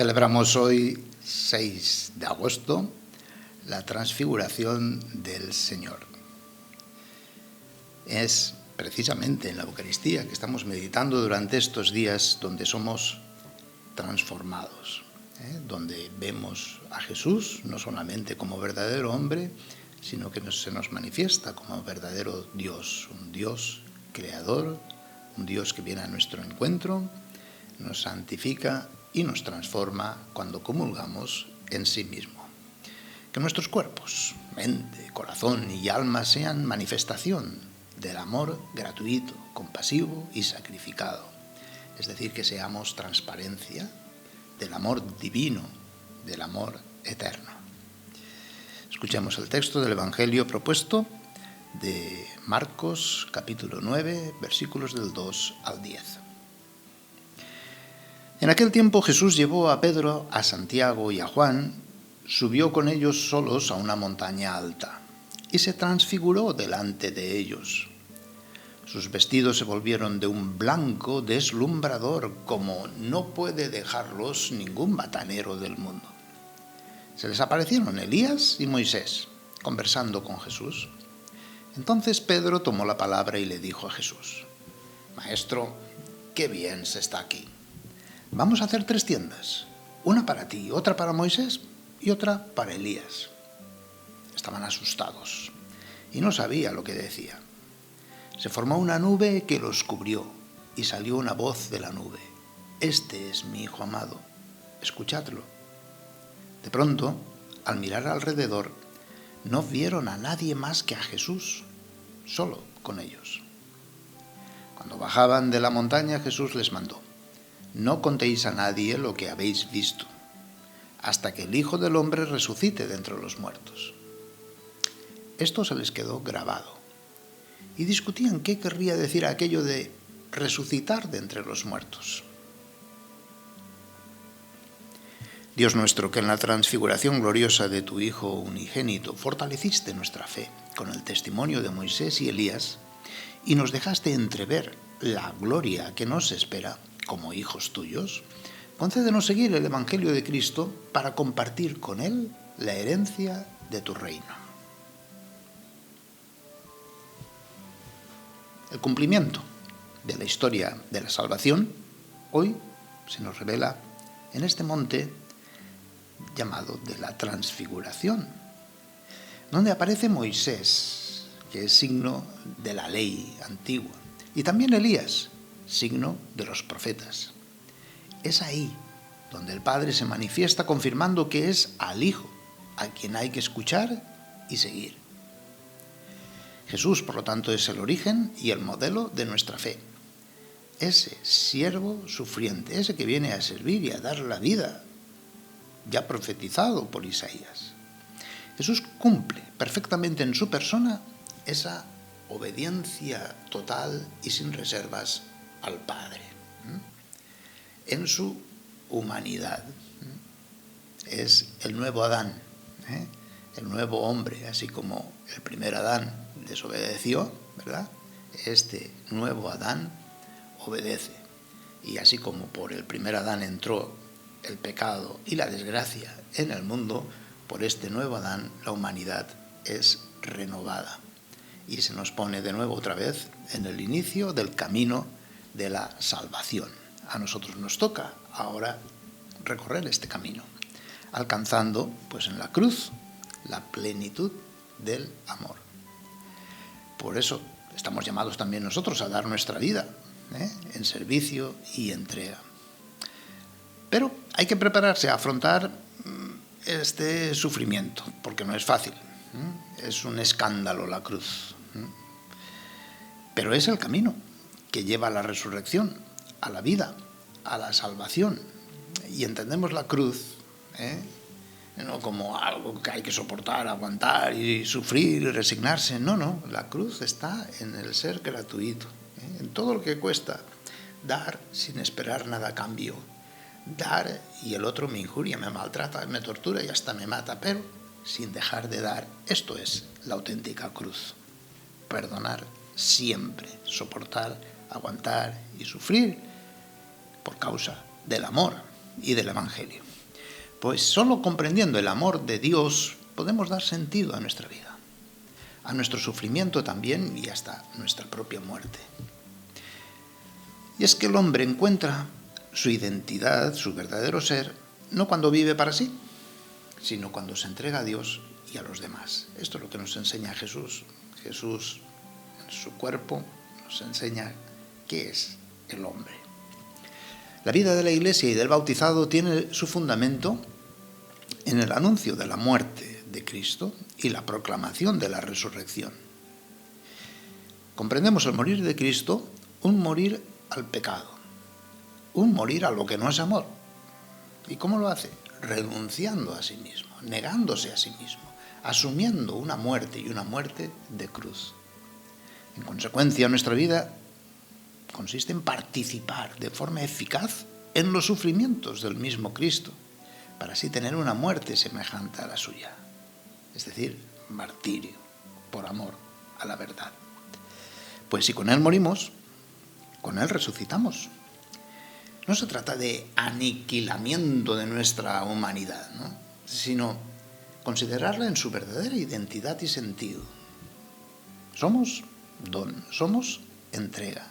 Celebramos hoy, 6 de agosto, la transfiguración del Señor. Es precisamente en la Eucaristía que estamos meditando durante estos días donde somos transformados, donde vemos a Jesús no solamente como verdadero hombre, sino que se nos manifiesta como verdadero Dios, un Dios creador, un Dios que viene a nuestro encuentro, nos santifica y nos transforma cuando comulgamos en sí mismo. Que nuestros cuerpos, mente, corazón y alma sean manifestación del amor gratuito, compasivo y sacrificado. Es decir, que seamos transparencia del amor divino, del amor eterno. Escuchemos el texto del Evangelio propuesto de Marcos, capítulo 9, versículos del 2 al 10. En aquel tiempo Jesús llevó a Pedro, a Santiago y a Juan, subió con ellos solos a una montaña alta y se transfiguró delante de ellos. Sus vestidos se volvieron de un blanco deslumbrador, como no puede dejarlos ningún batanero del mundo. Se les aparecieron Elías y Moisés, conversando con Jesús. Entonces Pedro tomó la palabra y le dijo a Jesús: «Maestro, qué bien se está aquí. Vamos a hacer 3 tiendas, una para ti, otra para Moisés y otra para Elías». Estaban asustados y no sabía lo que decía. Se formó una nube que los cubrió y salió una voz de la nube: «Este es mi Hijo amado, escuchadlo». De pronto, al mirar alrededor, no vieron a nadie más que a Jesús, solo con ellos. Cuando bajaban de la montaña, Jesús les mandó: «No contéis a nadie lo que habéis visto, hasta que el Hijo del Hombre resucite de entre los muertos». Esto se les quedó grabado, y discutían qué querría decir aquello de resucitar de entre los muertos. Dios nuestro, que en la transfiguración gloriosa de tu Hijo unigénito fortaleciste nuestra fe con el testimonio de Moisés y Elías, y nos dejaste entrever la gloria que nos espera como hijos tuyos, concédenos seguir el Evangelio de Cristo para compartir con Él la herencia de tu reino. El cumplimiento de la historia de la salvación hoy se nos revela en este monte llamado de la Transfiguración, donde aparece Moisés, que es signo de la ley antigua, y también Elías, signo de los profetas. Es ahí donde el Padre se manifiesta confirmando que es al Hijo a quien hay que escuchar y seguir. Jesús, por lo tanto, es el origen y el modelo de nuestra fe. Ese siervo sufriente, ese que viene a servir y a dar la vida, ya profetizado por Isaías. Jesús cumple perfectamente en su persona esa obediencia total y sin reservas al Padre. En su humanidad es el nuevo Adán, el nuevo hombre, así como el primer Adán desobedeció, ¿verdad? Este nuevo Adán obedece, y así como por el primer Adán entró el pecado y la desgracia en el mundo, por este nuevo Adán la humanidad es renovada y se nos pone de nuevo otra vez en el inicio del camino de la salvación. A nosotros nos toca ahora recorrer este camino, alcanzando pues en la cruz la plenitud del amor. Por eso estamos llamados también nosotros a dar nuestra vida en servicio y entrega. Pero hay que prepararse a afrontar este sufrimiento, porque no es fácil. Es un escándalo la cruz. Pero es el camino que lleva a la resurrección, a la vida, a la salvación. Y entendemos la cruz no como algo que hay que soportar, aguantar y sufrir y resignarse. No, la cruz está en el ser gratuito, en todo lo que cuesta dar sin esperar nada a cambio. Dar y el otro me injuria, me maltrata, me tortura y hasta me mata, pero sin dejar de dar. Esto es la auténtica cruz. Perdonar siempre, soportar, aguantar y sufrir por causa del amor y del Evangelio. Pues solo comprendiendo el amor de Dios podemos dar sentido a nuestra vida, a nuestro sufrimiento también y hasta nuestra propia muerte. Y es que el hombre encuentra su identidad, su verdadero ser, no cuando vive para sí, sino cuando se entrega a Dios y a los demás. Esto es lo que nos enseña Jesús. Jesús, en su cuerpo, nos enseña qué es el hombre. La vida de la Iglesia y del bautizado tiene su fundamento en el anuncio de la muerte de Cristo y la proclamación de la resurrección. Comprendemos el morir de Cristo, un morir al pecado, un morir a lo que no es amor. ¿Y cómo lo hace? Renunciando a sí mismo, negándose a sí mismo, asumiendo una muerte y una muerte de cruz. En consecuencia, nuestra vida consiste en participar de forma eficaz en los sufrimientos del mismo Cristo, para así tener una muerte semejante a la suya, es decir, martirio, por amor a la verdad. Pues si con Él morimos, con Él resucitamos. No se trata de aniquilamiento de nuestra humanidad, ¿no?, sino considerarla en su verdadera identidad y sentido. Somos don, somos entrega.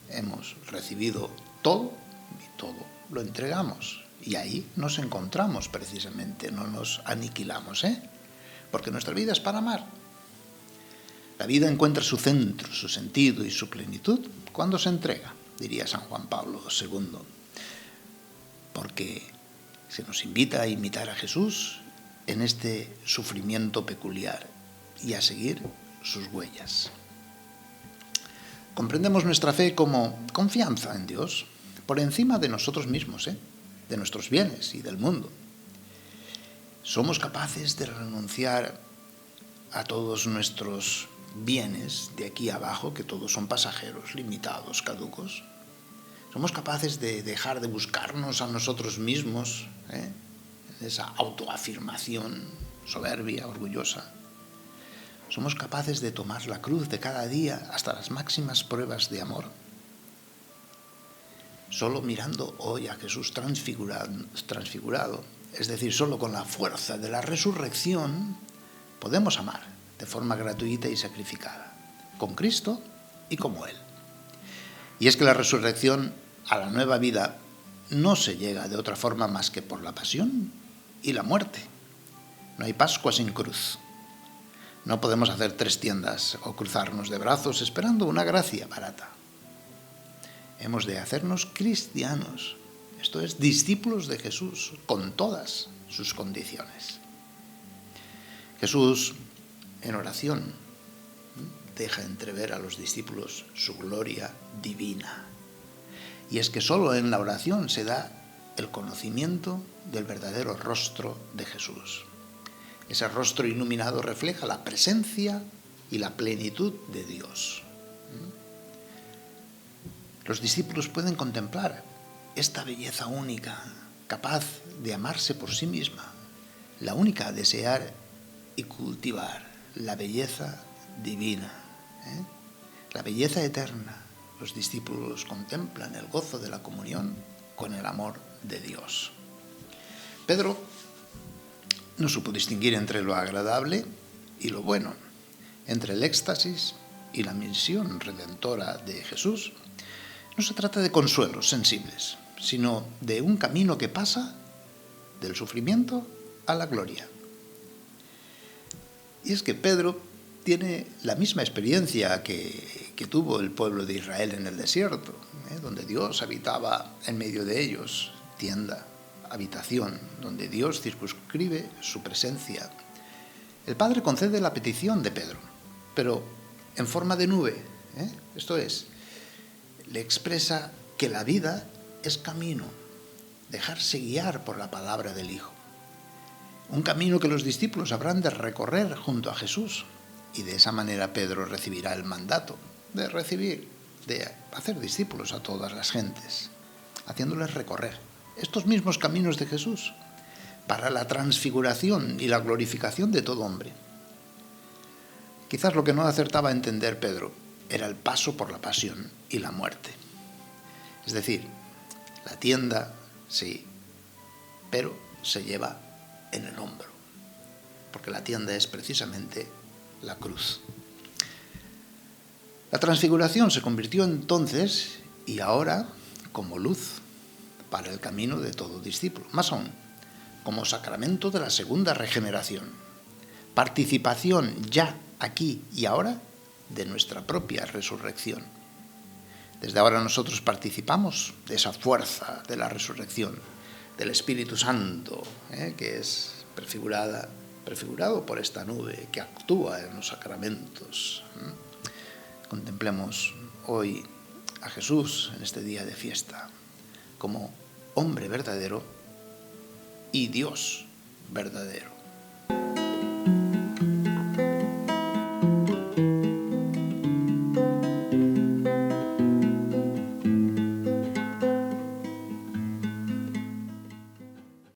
Hemos recibido todo y todo lo entregamos. Y ahí nos encontramos precisamente, no nos aniquilamos, porque nuestra vida es para amar. La vida encuentra su centro, su sentido y su plenitud cuando se entrega, diría San Juan Pablo II, porque se nos invita a imitar a Jesús en este sufrimiento peculiar y a seguir sus huellas. Comprendemos nuestra fe como confianza en Dios, por encima de nosotros mismos, de nuestros bienes y del mundo. Somos capaces de renunciar a todos nuestros bienes de aquí abajo, que todos son pasajeros, limitados, caducos. Somos capaces de dejar de buscarnos a nosotros mismos, en esa autoafirmación soberbia, orgullosa. Somos capaces de tomar la cruz de cada día hasta las máximas pruebas de amor. Solo mirando hoy a Jesús transfigurado, es decir, solo con la fuerza de la resurrección, podemos amar de forma gratuita y sacrificada, con Cristo y como Él. Y es que la resurrección a la nueva vida no se llega de otra forma más que por la pasión y la muerte. No hay Pascua sin cruz. No podemos hacer 3 tiendas o cruzarnos de brazos esperando una gracia barata. Hemos de hacernos cristianos, esto es, discípulos de Jesús, con todas sus condiciones. Jesús, en oración, deja entrever a los discípulos su gloria divina. Y es que solo en la oración se da el conocimiento del verdadero rostro de Jesús. Ese rostro iluminado refleja la presencia y la plenitud de Dios. Los discípulos pueden contemplar esta belleza única, capaz de amarse por sí misma, la única a desear y cultivar, la belleza divina, la belleza eterna. Los discípulos contemplan el gozo de la comunión con el amor de Dios. Pedro no supo distinguir entre lo agradable y lo bueno, entre el éxtasis y la misión redentora de Jesús. No se trata de consuelos sensibles, sino de un camino que pasa del sufrimiento a la gloria. Y es que Pedro tiene la misma experiencia que tuvo el pueblo de Israel en el desierto, donde Dios habitaba en medio de ellos, tienda, habitación, donde Dios circunscribe su presencia. El Padre concede la petición de Pedro, pero en forma de nube, esto es, le expresa que la vida es camino, dejarse guiar por la palabra del Hijo. Un camino que los discípulos habrán de recorrer junto a Jesús, y de esa manera Pedro recibirá el mandato de hacer discípulos a todas las gentes, haciéndoles recorrer estos mismos caminos de Jesús para la transfiguración y la glorificación de todo hombre. Quizás lo que no acertaba a entender Pedro era el paso por la pasión y la muerte. Es decir, la tienda, sí, pero se lleva en el hombro, porque la tienda es precisamente la cruz. La transfiguración se convirtió entonces y ahora como luz para el camino de todo discípulo, más aún, como sacramento de la segunda regeneración, participación ya aquí y ahora de nuestra propia resurrección. Desde ahora nosotros participamos de esa fuerza de la resurrección, del Espíritu Santo, que es prefigurado por esta nube que actúa en los sacramentos. Contemplemos hoy a Jesús en este día de fiesta como hombre verdadero y Dios verdadero.